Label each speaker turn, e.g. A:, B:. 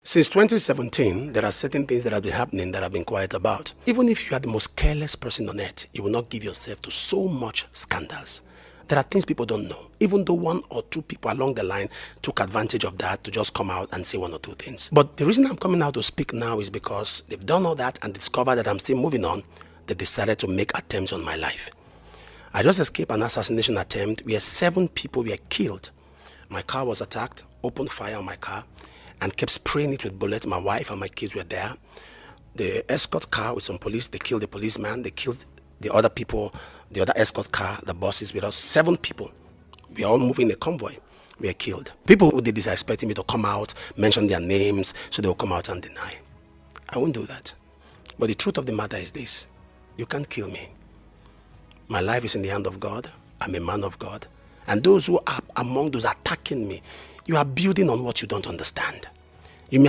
A: Since 2017, there are certain things that have been happening that I've been quiet about. Even if you are the most careless person on earth, you will not give yourself to so much scandals. There are things people don't know, even though one or two people along the line took advantage of that to just come out and say one or two things. But the reason I'm coming out to speak now is because they've done all that and discovered that I'm still moving on. They decided to make attempts on my life. I just escaped an assassination attempt where 7 people were killed. My car was attacked, opened fire on my car, and kept spraying it with bullets. My wife and my kids were there. The escort car with some police, they killed the policeman, they killed the other people, the other escort car, the buses with us. 7 people. We are all moving in a convoy. We are killed. People who did this are expecting me to come out, mention their names, so they will come out and deny. I won't do that. But the truth of the matter is this: you can't kill me. My life is in the hand of God. I'm a man of God. And those who are among those attacking me, you are building on what you don't understand.